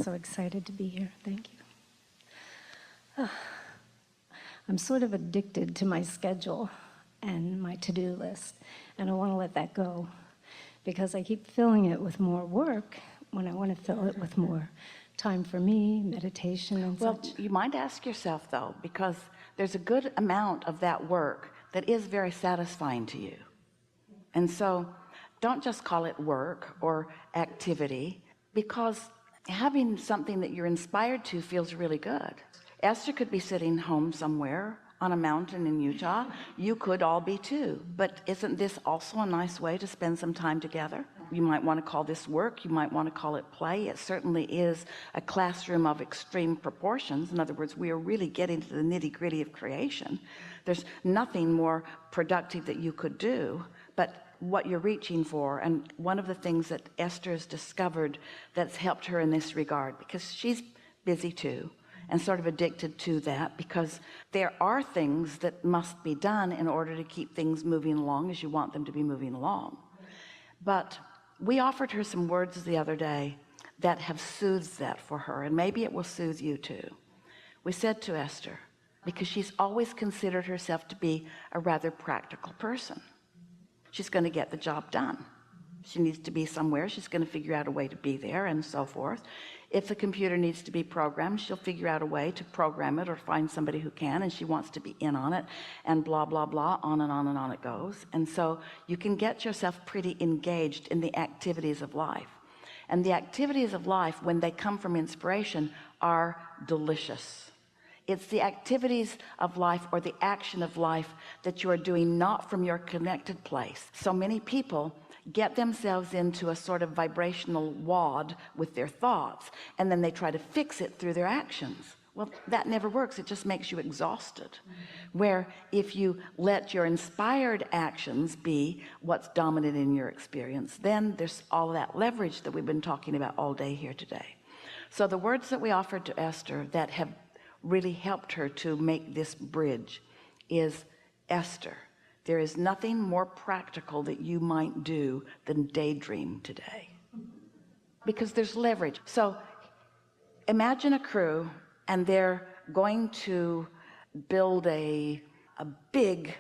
So excited to be here. Thank you. I'm sort of addicted to my schedule and my to-do list, and I want to let that go because I keep filling it with more work when I want to fill it with more time for me, meditation and Well, such. you might ask yourself though, because there's a good amount of that work that is very satisfying to you. And so don't just call it work or activity, because having something that you're inspired to feels really good. Esther could be sitting home somewhere on a mountain in Utah. You could all be too. But isn't this also a nice way to spend some time together? You might want to call this work, you might want to call it play. It certainly is a classroom of extreme proportions. In other words, we are really getting to the nitty-gritty of creation. There's nothing more productive that you could do but what you're reaching for. And one of the things that Esther has discovered that's helped her in this regard, because she's busy too and sort of addicted to that, because there are things that must be done in order to keep things moving along as you want them to be moving along. But we offered her some words the other day that have soothed that for her, and maybe it will soothe you too. We said to Esther, because she's always considered herself to be a rather practical person, she's going to get the job done. She needs to be somewhere, she's going to figure out a way to be there, and so forth. If the computer needs to be programmed, she'll figure out a way to program it or find somebody who can, and she wants to be in on it, and blah blah blah, on and on and on it goes. And so you can get yourself pretty engaged in the activities of life, and the activities of life, when they come from inspiration, are delicious. It's the activities of life or the action of life that you are doing not from your connected place. So many people get themselves into a sort of vibrational wad with their thoughts, and then they try to fix it through their actions. Well, that never works. It just makes you exhausted. Where if you let your inspired actions be what's dominant in your experience, then there's all that leverage that we've been talking about all day here today. So the words that we offered to Esther that have really helped her to make this bridge is, Esther, there is nothing more practical that you might do than daydream today, because there's leverage. So imagine a crew, and they're going to build a big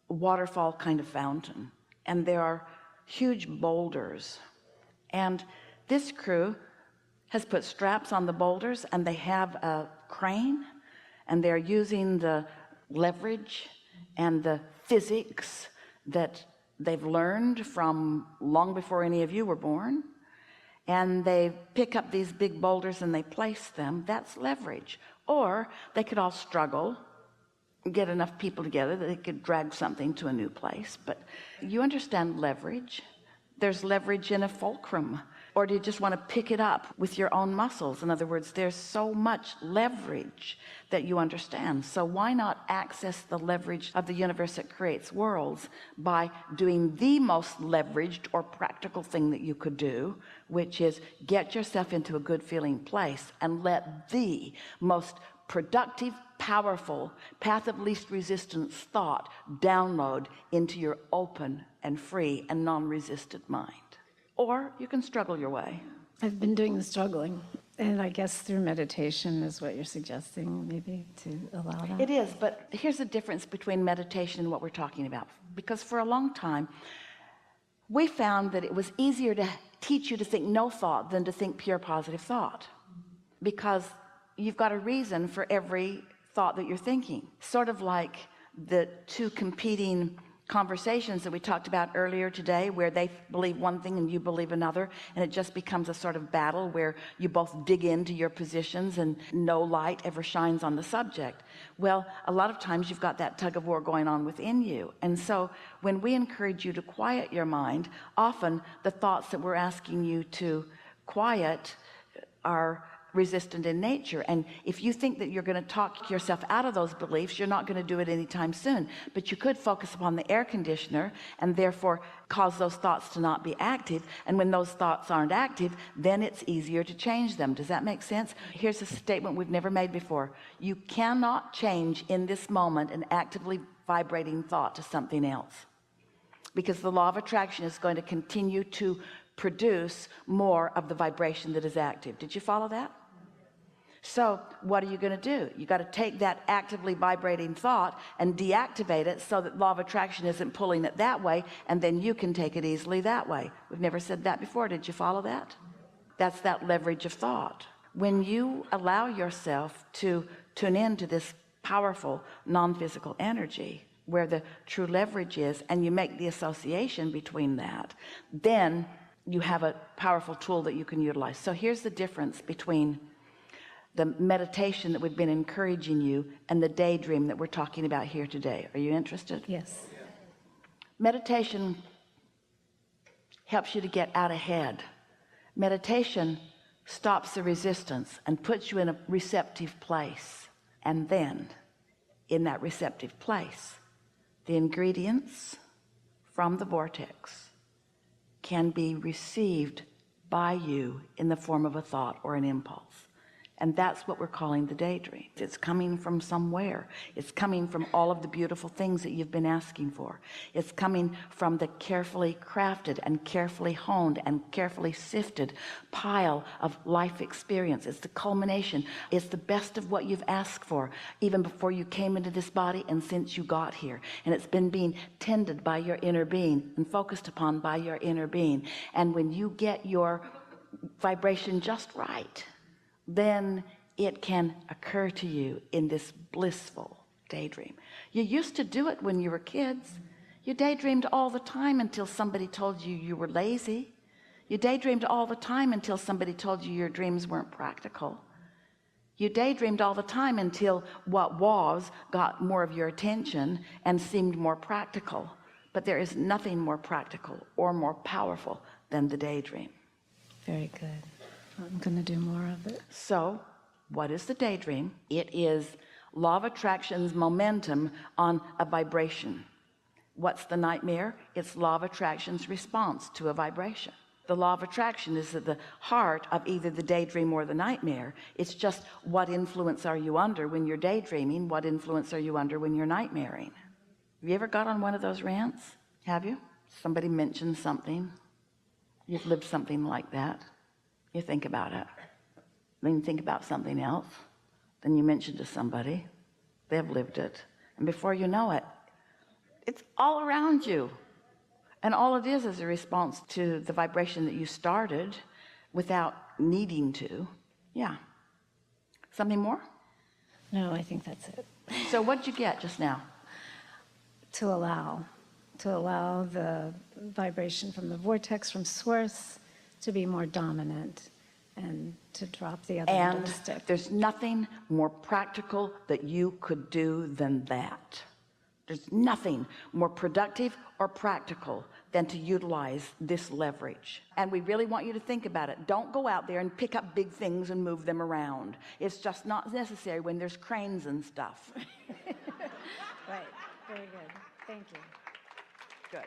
waterfall kind of fountain, and there are huge boulders, and this crew has put straps on the boulders, and they have a crane, and they're using the leverage and the physics that they've learned from long before any of you were born, and they pick up these big boulders and they place them. That's leverage. Or they could all struggle, get enough people together that they could drag something to a new place. But you understand leverage. There's leverage in a fulcrum. Or do you just want to pick it up with your own muscles? In other words, there's so much leverage that you understand. So why not access the leverage of the universe that creates worlds by doing the most leveraged or practical thing that you could do, which is get yourself into a good feeling place and let the most productive, powerful, path of least resistance thought download into your open and free and non-resisted mind. Or you can struggle your way. I've been doing the struggling, and I guess through meditation is what you're suggesting, maybe, to allow that. It is, but here's the difference between meditation and what we're talking about. Because for a long time, we found that it was easier to teach you to think no thought than to think pure positive thought. Because you've got a reason for every thought that you're thinking. Sort of like the two competing conversations that we talked about earlier today, where they believe one thing and you believe another, and it just becomes a sort of battle where you both dig into your positions and no light ever shines on the subject. Well, a lot of times you've got that tug of war going on within you. And so when we encourage you to quiet your mind, often the thoughts that we're asking you to quiet are resistant in nature. And if you think that you're going to talk yourself out of those beliefs, you're not going to do it anytime soon. But you could focus upon the air conditioner and therefore cause those thoughts to not be active. And when those thoughts aren't active, then it's easier to change them. Does that make sense? Here's a statement we've never made before. You cannot change in this moment an actively vibrating thought to something else, because the law of attraction is going to continue to produce more of the vibration that is active. Did you follow that? So what are you going to do? You got to take that actively vibrating thought and deactivate it so that law of attraction isn't pulling it that way, and then you can take it easily that way. We've never said that before. Did you follow that? That's that leverage of thought. When you allow yourself to tune into this powerful non-physical energy where the true leverage is, and you make the association between that, then you have a powerful tool that you can utilize. So here's the difference between the meditation that we've been encouraging you and the daydream that we're talking about here today. Are you interested? Yes. Meditation helps you to get out ahead. Meditation stops the resistance and puts you in a receptive place. And then in that receptive place, the ingredients from the vortex can be received by you in the form of a thought or an impulse. And that's what we're calling the daydream. It's coming from somewhere. It's coming from all of the beautiful things that you've been asking for. It's coming from the carefully crafted and carefully honed and carefully sifted pile of life experience. It's the culmination. It's the best of what you've asked for, even before you came into this body and since you got here. And it's been being tended by your inner being and focused upon by your inner being. And when you get your vibration just right, then it can occur to you in this blissful daydream. You used to do it when you were kids. You daydreamed all the time until somebody told you you were lazy. You daydreamed all the time until somebody told you your dreams weren't practical. You daydreamed all the time until what was got more of your attention and seemed more practical. But there is nothing more practical or more powerful than the daydream. Very good. I'm going to do more of it. So what is the daydream? It is law of attraction's momentum on a vibration. What's the nightmare? It's law of attraction's response to a vibration. The law of attraction is at the heart of either the daydream or the nightmare. It's just what influence are you under when you're daydreaming? What influence are you under when you're nightmaring? Have you ever got on one of those rants? Have you? Somebody mentioned something. You've lived something like that. You think about it, then you think about something else, then you mention to somebody, they've lived it, and before you know it, it's all around you, and all it is a response to the vibration that you started without needing to. Yeah. Something more? No, I think that's it. So what'd you get just now? To allow the vibration from the vortex, from source, to be more dominant and to drop the other end of the stick. There's nothing more practical that you could do than that. There's nothing more productive or practical than to utilize this leverage. And we really want you to think about it. Don't go out there and pick up big things and move them around. It's just not necessary when there's cranes and stuff. Right. Very good. Thank you. Good.